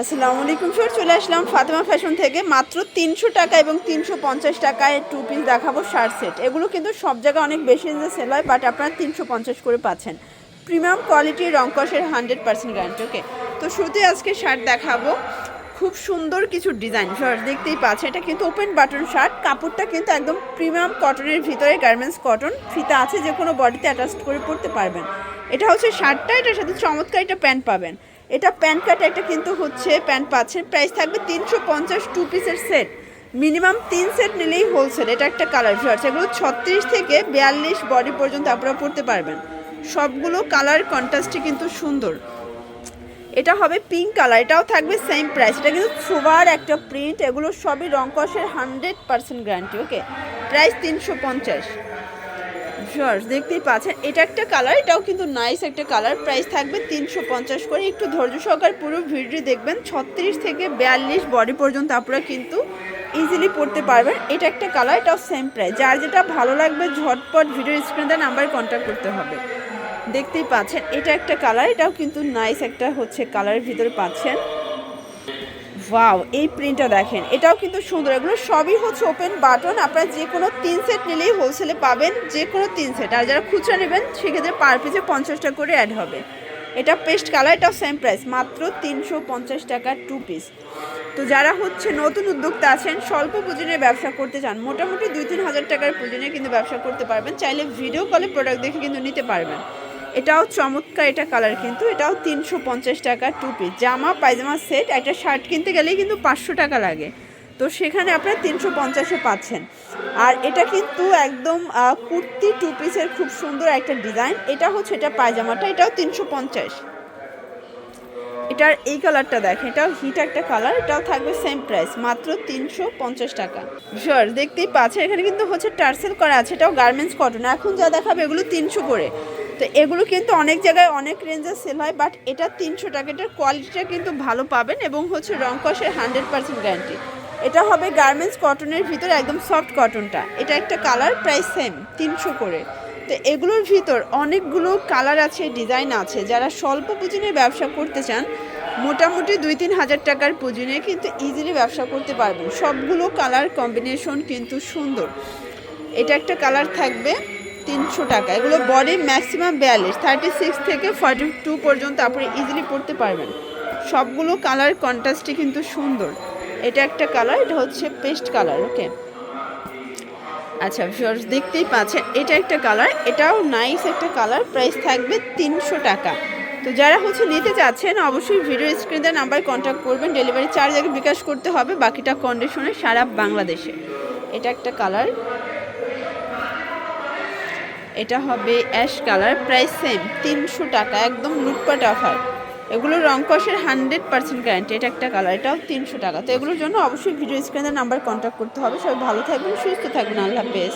আসসালামু আলাইকুম স্যার, চলে আসলাম ফাতেমা ফ্যাশন থেকে। মাত্র 300 টাকা এবং 350 টাকায় টু পিস দেখাবো শার্ট সেট। এগুলো কিন্তু সব জায়গায় অনেক বেশি রেঞ্জে সেল হয়, বাট আপনারা 350 করে পাচ্ছেন। প্রিমিয়াম কোয়ালিটির রংকশের 100% গ্যারান্টি। ওকে, তো শুরুতেই আজকে শার্ট দেখাবো। খুব সুন্দর কিছু ডিজাইন শার্ট দেখতেই পাচ্ছেন। এটা কিন্তু ওপেন বাটন শার্ট, কাপড়টা কিন্তু একদম প্রিমিয়াম কটনের ভিতরে, গার্মেন্টস কটন, ফিতা আছে, যে কোনো বডিতে অ্যাটাচ করে পরতে পারবেন। এটা হচ্ছে শার্টটা, এটার সাথে চমৎকার একটা প্যান্ট পাবেন। এটা প্যান্ট কাট একটা কিন্তু হচ্ছে প্যান্ট পাচ্ছেন। প্রাইস থাকবে 350, টু পিসের সেট। মিনিমাম 3 সেট নিলেই হোলসেল। এটা একটা কালার শার্ট, এগুলো 36 থেকে 42 বডি পর্যন্ত আপনারা পরতে পারবেন। সবগুলো কালার কন্ট্রাস্টে কিন্তু সুন্দর। এটা হবে পিঙ্ক কালার, এটাও থাকবে সেম প্রাইস। এটা কিন্তু সুপার একটা প্রিন্ট, এগুলো সবই রংকশের 100% গ্যারান্টি। ওকে, প্রাইস 350। শর্টস দেখতেই পাচ্ছেন, এটা একটা কালার, এটাও কিন্তু নাইস একটা কালার। প্রাইস থাকবে 350 করে। একটু ধৈর্য সহকারে পুরো ভিডিও দেখবেন। 36 থেকে 42 বডি পর্যন্ত আপনারা কিন্তু ইজিলি পড়তে পারবেন। এটা একটা কালার, এটাও সেম প্রাইস। যার যেটা ভালো লাগবে ঝটপট ভিডিও স্ক্রিনে দেওয়া নাম্বারে কন্ট্যাক্ট করতে হবে। দেখতেই পাচ্ছেন, এটা একটা কালার, এটাও কিন্তু নাইস একটা হচ্ছে কালারের ভিতরে পাচ্ছেন। ওয়াও, এই প্রিন্টটা দেখেন, এটাও কিন্তু সুন্দর। এগুলো সবই হচ্ছে ওপেন বাটন। আপনারা যে কোনো 3 সেট নিলেই হোলসেলে পাবেন, যে কোনো 3 সেট। আর যারা খুচরা নেবেন সেক্ষেত্রে পার পিসে 50 টাকা করে অ্যাড হবে। এটা পেস্ট কালার, এটাও সেম প্রাইস, মাত্র 350 টাকা টু পিস। তো যারা হচ্ছে নতুন উদ্যোক্তা আছেন, স্বল্প পুঁজি নিয়ে ব্যবসা করতে চান, মোটামুটি 2-3 হাজার টাকার পুঁজি নিয়ে কিন্তু ব্যবসা করতে পারবেন। চাইলে ভিডিও কলে প্রোডাক্ট দেখে কিন্তু নিতে পারবেন। এটাও চমৎকার এটা কালার, কিন্তু এটাও 350 টাকা টু পিস। জামা পায়জামা সেট, একটা শার্ট কিনতে গেলেই কিন্তু 500 টাকা লাগে, তো সেখানে আপনারা 350-এ পাচ্ছেন। আর এটা কিন্তু একদম কুর্তি টু পিসের খুব সুন্দর একটা ডিজাইন। এটা হচ্ছে এটা পায়জামাটা, এটাও 350। এটার এই কালারটা দেখেন, এটাও হিট একটা কালার, এটাও থাকবে সেম প্রাইস, মাত্র 350 টাকা। শিওর, দেখতেই পাচ্ছেন এখানে কিন্তু হচ্ছে টার্সেল করা আছে, এটাও গার্মেন্টস কটন। এখন যা দেখাবে এগুলো 300 করে। তো এগুলো কিন্তু অনেক জায়গায় অনেক রেঞ্জে সেল হয়, বাট এটা 300 টাকা। এটার কোয়ালিটিটা কিন্তু ভালো পাবেন এবং হচ্ছে রংকশের 100% গ্যারান্টি। এটা হবে গার্মেন্টস কটনের ভিতরে, একদম সফট কটনটা। এটা একটা কালার, প্রাইস সেম 300 করে। তো এগুলোর ভিতর অনেকগুলো কালার আছে, ডিজাইন আছে। যারা স্বল্প পুঁজি নিয়ে ব্যবসা করতে চান, মোটামুটি 2-3 হাজার টাকার পুঁজি নিয়ে কিন্তু ইজিলি ব্যবসা করতে পারবেন। সবগুলো কালার কম্বিনেশন কিন্তু সুন্দর। এটা একটা কালার থাকবে 300 টাকা। এগুলো বডি ম্যাক্সিমাম 42, 36 থেকে 42 পর্যন্ত আপনি ইজিলি পরতে পারবেন। সবগুলো কালার কন্ট্রাস্টই কিন্তু সুন্দর। এটা একটা কালার, এটা হচ্ছে পেস্ট কালার। ওকে, আচ্ছা ভিউয়ার্স দেখতেই পাচ্ছেন, এটা একটা কালার, এটাও নাইস একটা কালার। প্রাইস থাকবে 300 টাকা। তো যারা হচ্ছে নিতে চাচ্ছেন, অবশ্যই ভিডিও স্ক্রিনে নাম্বার কন্ট্যাক্ট করবেন। ডেলিভারি চার্জ আগে বিকাশ করতে হবে, বাকিটা কন্ডিশনে সারা বাংলাদেশে। এটা একটা কালার, এটা হবে অ্যাশ কালার। প্রাইস সেম 300 টাকা, একদম লুটপাট অফার। এগুলো রংকশের 100% গ্যারান্টি। এটা একটা কালার, এটাও 300 টাকা। তো এগুলোর জন্য অবশ্যই ভিডিও স্ক্রিনে নাম্বার কন্ট্যাক্ট করতে হবে। সবাই ভালো থাকবেন, সুস্থ থাকবেন, আল্লাহ হাফেজ।